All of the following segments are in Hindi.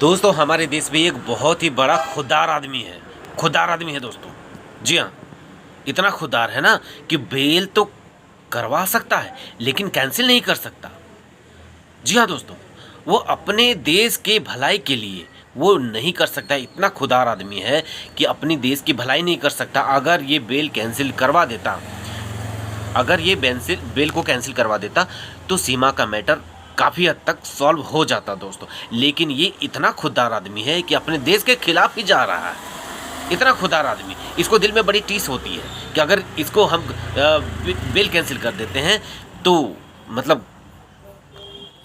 दोस्तों हमारे देश में एक बहुत ही बड़ा खुददार आदमी है। खुददार आदमी है दोस्तों। जी हाँ, इतना खुददार है ना कि बेल तो करवा सकता है लेकिन कैंसिल नहीं कर सकता। जी हाँ दोस्तों, वो अपने देश के भलाई के लिए वो नहीं कर सकता। इतना खुददार आदमी है कि अपनी देश की भलाई नहीं कर सकता। अगर ये बेल कैंसिल करवा देता, अगर ये बेल को कैंसिल करवा देता तो सीमा का मैटर काफ़ी हद तक सॉल्व हो जाता दोस्तों। लेकिन ये इतना खुददार आदमी है कि अपने देश के खिलाफ ही जा रहा है। इतना खुददार आदमी, इसको दिल में बड़ी टीस होती है कि अगर इसको हम बेल कैंसिल कर देते हैं तो मतलब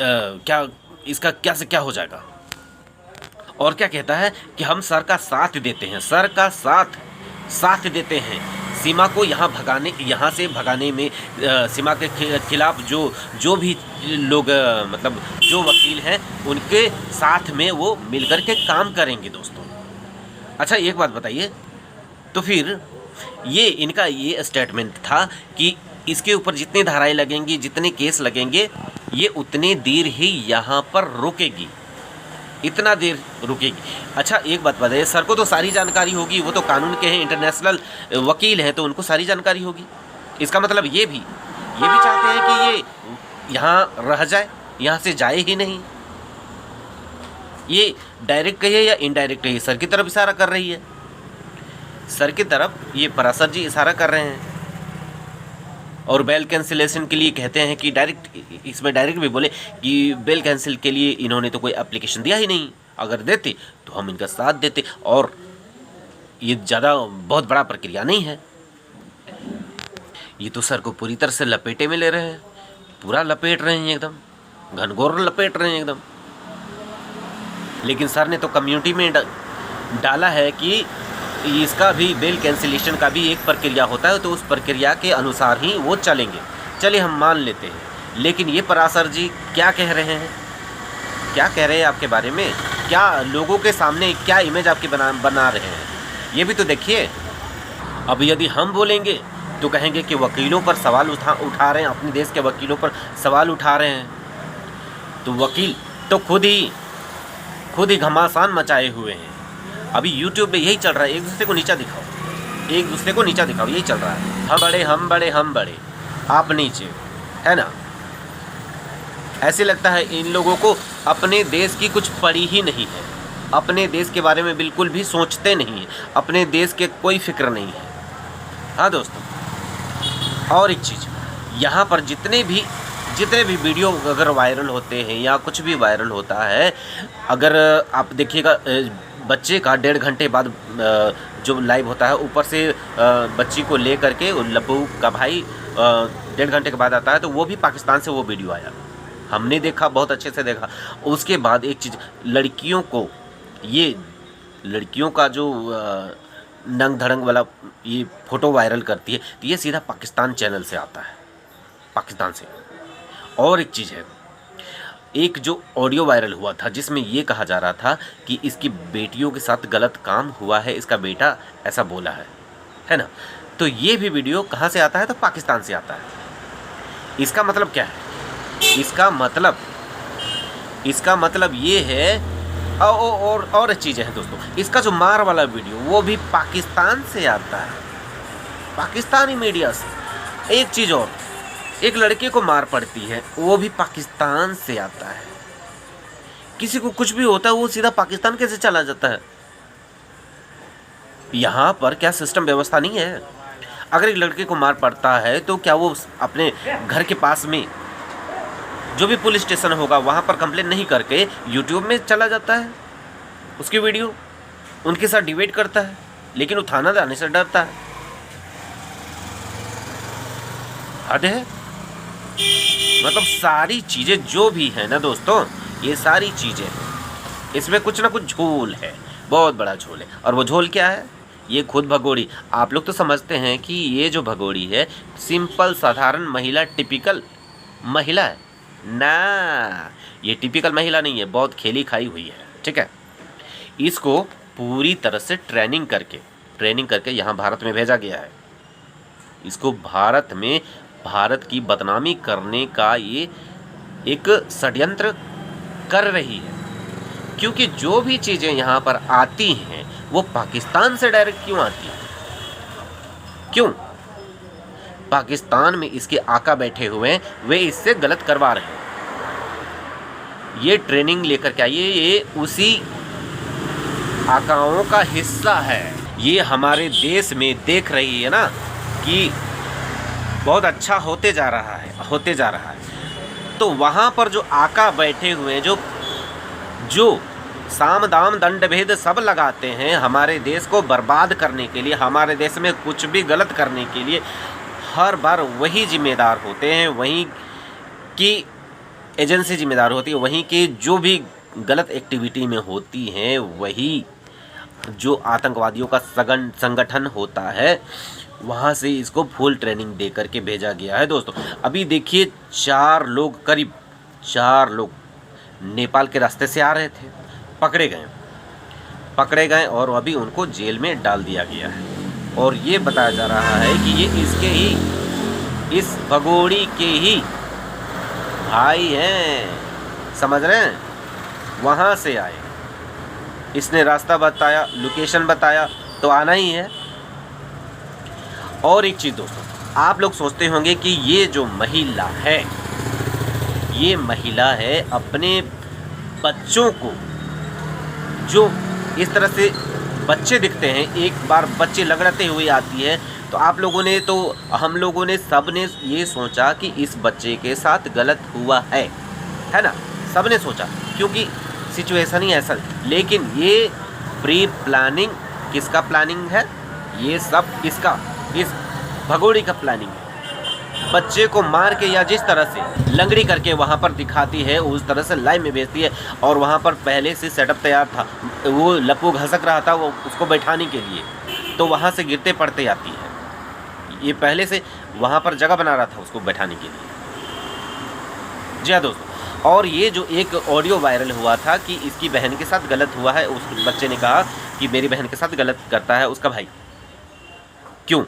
क्या इसका क्या से क्या हो जाएगा। और क्या कहता है कि हम सर का साथ देते हैं, सर का साथ देते हैं सीमा को यहाँ से भगाने में। सीमा के खिलाफ जो भी लोग मतलब जो वकील हैं उनके साथ में वो मिलकर के काम करेंगे दोस्तों। अच्छा एक बात बताइए, तो फिर ये इनका ये स्टेटमेंट था कि इसके ऊपर जितनी धाराएं लगेंगी, जितने केस लगेंगे, ये उतने देर ही यहाँ पर रुकेगी, इतना देर रुकेगी। अच्छा एक बात बताइए, सर को तो सारी जानकारी होगी, वो तो कानून के हैं, इंटरनेशनल वकील हैं, तो उनको सारी जानकारी होगी। इसका मतलब ये भी चाहते हैं कि ये यहाँ रह जाए, यहाँ से जाए ही नहीं। ये डायरेक्ट कहिए या इनडायरेक्ट कहिए, सर की तरफ इशारा कर रही है। सर की तरफ ये पराशर जी इशारा कर रहे हैं। और बेल कैंसिलेशन के लिए कहते हैं कि इसमें डायरेक्ट भी बोले कि बेल कैंसिल के लिए इन्होंने तो कोई एप्लीकेशन दिया ही नहीं, अगर देते तो हम इनका साथ देते। और ये ज़्यादा बहुत बड़ा प्रक्रिया नहीं है। ये तो सर को पूरी तरह से लपेटे में ले रहे हैं, पूरा लपेट रहे हैं, एकदम घनघोर लपेट रहे हैं एकदम। लेकिन सर ने तो कम्युनिटी में डाला है कि इसका भी बेल कैंसिलेशन का भी एक प्रक्रिया होता है, तो उस प्रक्रिया के अनुसार ही वो चलेंगे। चलिए हम मान लेते हैं। लेकिन ये पराशर जी क्या कह रहे हैं, क्या कह रहे हैं आपके बारे में, क्या लोगों के सामने क्या इमेज आपकी बना रहे हैं, ये भी तो देखिए। अब यदि हम बोलेंगे तो कहेंगे कि वकीलों पर सवाल उठा रहे हैं, अपने देश के वकीलों पर सवाल उठा रहे हैं। तो वकील तो खुद ही घमासान मचाए हुए हैं। अभी YouTube में यही चल रहा है, एक दूसरे को नीचा दिखाओ, एक दूसरे को नीचा दिखाओ, यही चल रहा है। हम बड़े आप नीचे, है ना। ऐसे लगता है इन लोगों को अपने देश की कुछ पड़ी ही नहीं है, अपने देश के बारे में बिल्कुल भी सोचते नहीं हैं, अपने देश के कोई फिक्र नहीं है। हाँ दोस्तों, और एक चीज़, यहाँ पर जितने भी वीडियो अगर वायरल होते हैं या कुछ भी वायरल होता है, अगर आप देखिएगा बच्चे का 1.5 घंटे बाद जो लाइव होता है, ऊपर से बच्ची को ले करके लप्पू का भाई 1.5 घंटे के बाद आता है, तो वो भी पाकिस्तान से वो वीडियो आया, हमने देखा, बहुत अच्छे से देखा। उसके बाद एक चीज़, लड़कियों का जो नंग धड़ंग वाला ये फ़ोटो वायरल करती है, तो ये सीधा पाकिस्तान चैनल से आता है, पाकिस्तान से। और एक चीज़ है, एक जो ऑडियो वायरल हुआ था जिसमें ये कहा जा रहा था कि इसकी बेटियों के साथ गलत काम हुआ है, इसका बेटा ऐसा बोला है ना। तो ये भी वीडियो कहाँ से आता है, तो पाकिस्तान से आता है। इसका मतलब क्या है, इसका मतलब ये है। और चीज़ें हैं दोस्तों, इसका जो मार वाला वीडियो वो भी पाकिस्तान से आता है, पाकिस्तानी मीडिया से। एक चीज़ और, एक लड़के को मार पड़ती है, वो भी पाकिस्तान से आता है। किसी को कुछ भी होता है वो सीधा पाकिस्तान कैसे चला जाता है। यहाँ पर क्या सिस्टम व्यवस्था नहीं है। अगर एक लड़के को मार पड़ता है तो क्या वो अपने घर के पास में जो भी पुलिस स्टेशन होगा वहाँ पर कंप्लेन नहीं करके YouTube में चला जाता है, उसकी वीडियो उनके साथ डिबेट करता है, लेकिन वो थाना जाने से डरता है। हद है। मतलब सारी चीज़ें जो भी है ना दोस्तों, ये सारी चीज़ें, इसमें कुछ ना कुछ झोल है, बहुत बड़ा झोल है। और वो झोल क्या है, ये खुद भगोड़ी। आप लोग तो समझते हैं कि ये जो भगोड़ी है सिंपल साधारण महिला, टिपिकल महिला है ना, ये टिपिकल महिला नहीं है, बहुत खेली खाई हुई है, ठीक है। इसको पूरी तरह से ट्रेनिंग करके यहाँ भारत में भेजा गया है। इसको भारत की बदनामी करने का ये एक षड्यंत्र कर रही है। क्योंकि जो भी चीज़ें यहाँ पर आती हैं वो पाकिस्तान से डायरेक्ट क्यों आती हैं? क्यों? पाकिस्तान में इसके आका बैठे हुए हैं, वे इससे गलत करवा रहे हैं। ये ट्रेनिंग लेकर के आइए, ये उसी आकाओं का हिस्सा है। ये हमारे देश में देख रही है ना कि बहुत अच्छा होते जा रहा है, तो वहाँ पर जो आका बैठे हुए हैं, जो साम दाम दंड भेद सब लगाते हैं हमारे देश को बर्बाद करने के लिए, हमारे देश में कुछ भी गलत करने के लिए, हर बार वही जिम्मेदार होते हैं, वहीं की एजेंसी जिम्मेदार होती है, वहीं की जो भी गलत एक्टिविटी में होती हैं, वही जो आतंकवादियों का संगठन होता है, वहाँ से इसको फुल ट्रेनिंग दे करके भेजा गया है। दोस्तों अभी देखिए, करीब 4 लोग नेपाल के रास्ते से आ रहे थे, पकड़े गए और अभी उनको जेल में डाल दिया गया है। और ये बताया जा रहा है कि ये इस भगोड़ी के ही भाई हैं, समझ रहे हैं? वहाँ से आए, इसने रास्ता बताया, लोकेशन बताया, तो आना ही है। और एक चीज़ दोस्तों, आप लोग सोचते होंगे कि ये जो महिला है, ये महिला है अपने बच्चों को, जो इस तरह से बच्चे दिखते हैं, एक बार बच्चे लगड़ते हुए आती है, तो हम लोगों ने सब ने ये सोचा कि इस बच्चे के साथ गलत हुआ है ना, सब ने सोचा, क्योंकि सिचुएशन ही ऐसा। लेकिन ये प्री प्लानिंग, किसका प्लानिंग है? ये सब इस भगोड़ी का प्लानिंग है। बच्चे को मार के या जिस तरह से लंगड़ी करके वहाँ पर दिखाती है, उस तरह से लाइव में भेजती है। और वहाँ पर पहले से सेटअप तैयार था, वो लप्पू घसक रहा था वो उसको बैठाने के लिए, तो वहाँ से गिरते पड़ते आती है। ये पहले से वहाँ पर जगह बना रहा था उसको बैठाने के लिए। जी हाँ दोस्तों, और ये जो एक ऑडियो वायरल हुआ था कि इसकी बहन के साथ गलत हुआ है, उस बच्चे ने कहा कि मेरी बहन के साथ गलत करता है उसका भाई, क्यों?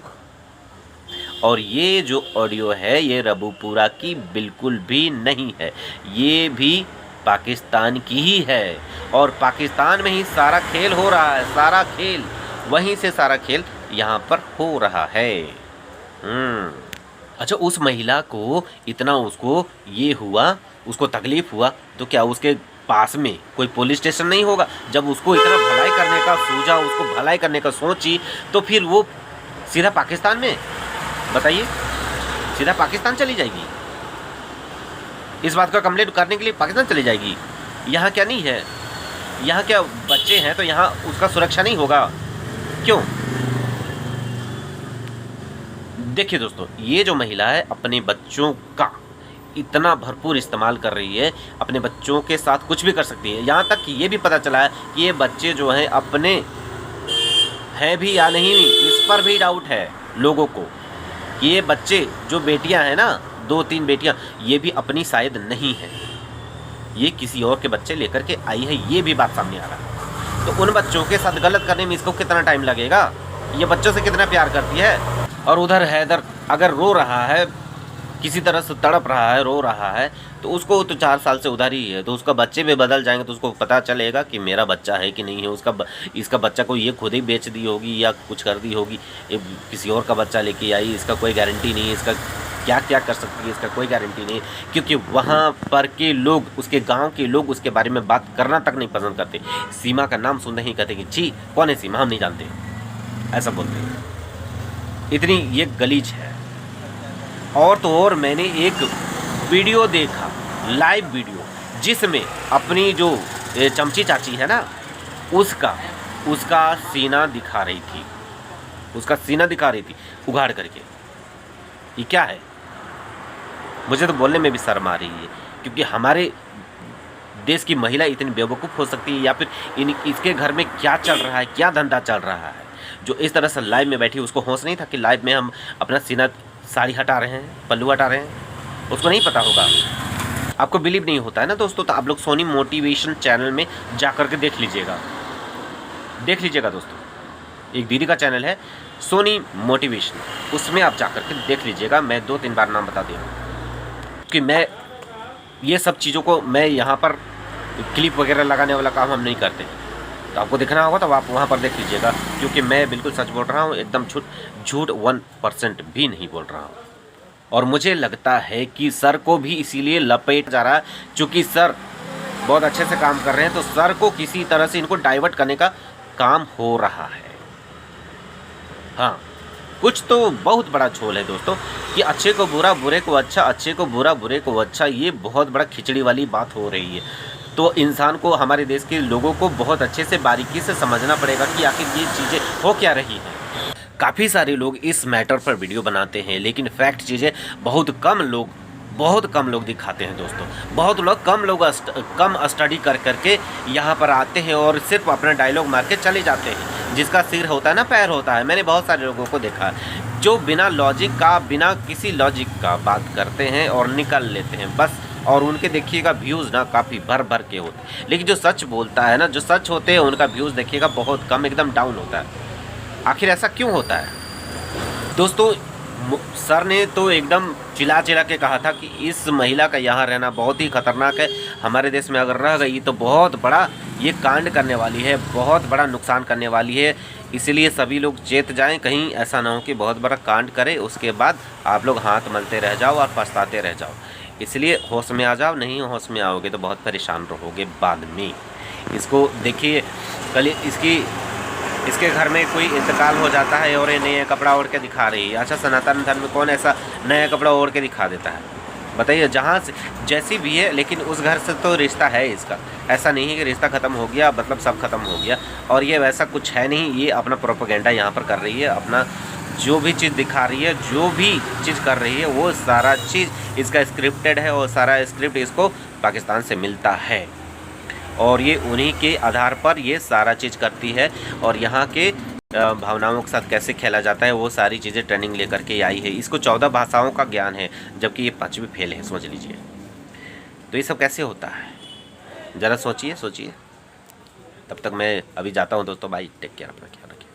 और ये जो ऑडियो है ये रबूपुरा की बिल्कुल भी नहीं है, ये भी पाकिस्तान की ही है। और पाकिस्तान में ही सारा खेल हो रहा है, सारा खेल वहीं से, सारा खेल यहाँ पर हो रहा है। अच्छा, उस महिला को इतना उसको तकलीफ हुआ, तो क्या उसके पास में कोई पुलिस स्टेशन नहीं होगा? जब उसको इतना भलाई करने का सूझा, उसको भलाई करने का सोची, तो फिर वो सीधा पाकिस्तान में, बताइए, सीधा पाकिस्तान चली जाएगी? इस बात का कंप्लेंट करने के लिए पाकिस्तान चली जाएगी? यहाँ क्या नहीं है? यहाँ क्या बच्चे हैं तो यहाँ उसका सुरक्षा नहीं होगा? क्यों? देखिए दोस्तों, ये जो महिला है अपने बच्चों का इतना भरपूर इस्तेमाल कर रही है, अपने बच्चों के साथ कुछ भी कर सकती है। यहाँ तक कि ये भी पता चला है कि ये बच्चे जो हैं अपने हैं भी या नहीं, इस पर भी डाउट है लोगों को। ये बच्चे जो बेटियां हैं ना, 2-3 बेटियां, ये भी अपनी शायद नहीं है, ये किसी और के बच्चे लेकर के आई है, ये भी बात सामने आ रहा है। तो उन बच्चों के साथ गलत करने में इसको कितना टाइम लगेगा? ये बच्चों से कितना प्यार करती है। और उधर हैदर अगर रो रहा है, किसी तरह से तड़प रहा है, रो रहा है, तो उसको तो 4 साल से उधर ही है, तो उसका बच्चे भी बदल जाएंगे तो उसको पता चलेगा कि मेरा बच्चा है कि नहीं है। इसका बच्चा को ये खुद ही बेच दी होगी या कुछ कर दी होगी, किसी और का बच्चा लेके आई, इसका कोई गारंटी नहीं है, इसका क्या क्या कर सकती है, इसका कोई गारंटी नहीं, क्योंकि वहाँ पर के लोग, उसके गांव के लोग उसके बारे में बात करना तक नहीं पसंद करते। सीमा का नाम सुनते ही कहते कि छी, कौन है सीमा, हम नहीं जानते, ऐसा बोलते हैं। इतनी ये गलीज है। और तो और मैंने एक वीडियो देखा, लाइव वीडियो, जिसमें अपनी जो चमची चाची है ना, उसका सीना दिखा रही थी, उघाड़ करके। ये क्या है? मुझे तो बोलने में भी शर्म आ रही है, क्योंकि हमारे देश की महिला इतनी बेवकूफ़ हो सकती है, या फिर इसके घर में क्या चल रहा है, क्या धंधा चल रहा है, जो इस तरह से लाइव में बैठी। उसको होश नहीं था कि लाइव में हम अपना सीना, साड़ी हटा रहे हैं, पल्लू हटा रहे हैं, उसको नहीं पता होगा। आपको बिलीव नहीं होता है ना दोस्तों, तो आप लोग सोनी मोटिवेशन चैनल में जा कर के देख लीजिएगा दोस्तों। एक दीदी का चैनल है सोनी मोटिवेशन, उसमें आप जा कर के देख लीजिएगा। मैं 2-3 बार नाम बता दिया कि मैं ये सब चीज़ों को मैं यहाँ पर क्लिप वगैरह लगाने वाला काम हम नहीं करते। तो आपको दिखना होगा तो आप वहाँ पर देख लीजिएगा, क्योंकि मैं बिल्कुल सच बोल रहा हूँ, एकदम झूठ 1% भी नहीं बोल रहा हूँ। और मुझे लगता है कि सर को भी इसीलिए लपेट जा रहा है, क्योंकि सर बहुत अच्छे से काम कर रहे हैं, तो सर को किसी तरह से इनको डाइवर्ट करने का काम हो रहा है। हाँ, कुछ तो बहुत बड़ा झोल है दोस्तों, कि अच्छे को बुरा, बुरे को अच्छा, अच्छे को बुरा, बुरे को अच्छा, ये बहुत बड़ा खिचड़ी वाली बात हो रही है। तो इंसान को, हमारे देश के लोगों को बहुत अच्छे से बारीकी से समझना पड़ेगा कि आखिर ये चीज़ें हो क्या रही हैं। काफ़ी सारे लोग इस मैटर पर वीडियो बनाते हैं, लेकिन फैक्ट चीज़ें बहुत कम लोग दिखाते हैं दोस्तों। बहुत लोग कम स्टडी करके यहाँ पर आते हैं और सिर्फ अपना डायलॉग मार के चले जाते हैं। जिसका सिर होता है ना पैर होता है। मैंने बहुत सारे लोगों को देखा है जो बिना लॉजिक का, बिना किसी लॉजिक का बात करते हैं और निकल लेते हैं बस। और उनके देखिएगा व्यूज़ ना काफ़ी भर के होते हैं, लेकिन जो सच बोलता है ना, जो सच होते हैं, उनका व्यूज़ देखिएगा बहुत कम, एकदम डाउन होता है। आखिर ऐसा क्यों होता है दोस्तों? सर ने तो एकदम चिल्ला के कहा था कि इस महिला का यहाँ रहना बहुत ही खतरनाक है। हमारे देश में अगर रह गई तो बहुत बड़ा ये कांड करने वाली है, बहुत बड़ा नुकसान करने वाली है। इसलिए सभी लोग चेत जाएं, कहीं ऐसा ना हो कि बहुत बड़ा कांड करे, उसके बाद आप लोग हाथ मलते रह जाओ और पछताते रह जाओ। इसलिए होश में आ जाओ, नहीं होश में आओगे तो बहुत परेशान रहोगे बाद में। इसको देखिए, कल इसके घर में कोई इंतकाल हो जाता है और ये नया कपड़ा ओढ़ के दिखा रही है। अच्छा, सनातन धर्म में कौन ऐसा नया कपड़ा ओढ़ के दिखा देता है बताइए? जहाँ से जैसी भी है, लेकिन उस घर से तो रिश्ता है इसका। ऐसा नहीं है कि रिश्ता ख़त्म हो गया मतलब सब खत्म हो गया, और ये वैसा कुछ है नहीं। ये अपना प्रोपेगेंडा यहाँ पर कर रही है, अपना जो भी चीज़ दिखा रही है, जो भी चीज़ कर रही है, वो सारा चीज़ इसका स्क्रिप्टेड है और सारा स्क्रिप्ट इसको पाकिस्तान से मिलता है। और ये उन्हीं के आधार पर ये सारा चीज़ करती है। और यहाँ के भावनाओं के साथ कैसे खेला जाता है, वो सारी चीज़ें ट्रेनिंग लेकर के आई है। इसको 14 भाषाओं का ज्ञान है, जबकि ये 5वीं फेल है, समझ लीजिए। तो ये सब कैसे होता है, ज़रा सोचिए। तब तक मैं अभी जाता हूँ दोस्तों। बाय, टेक केयर, अपना ख्याल रखिए।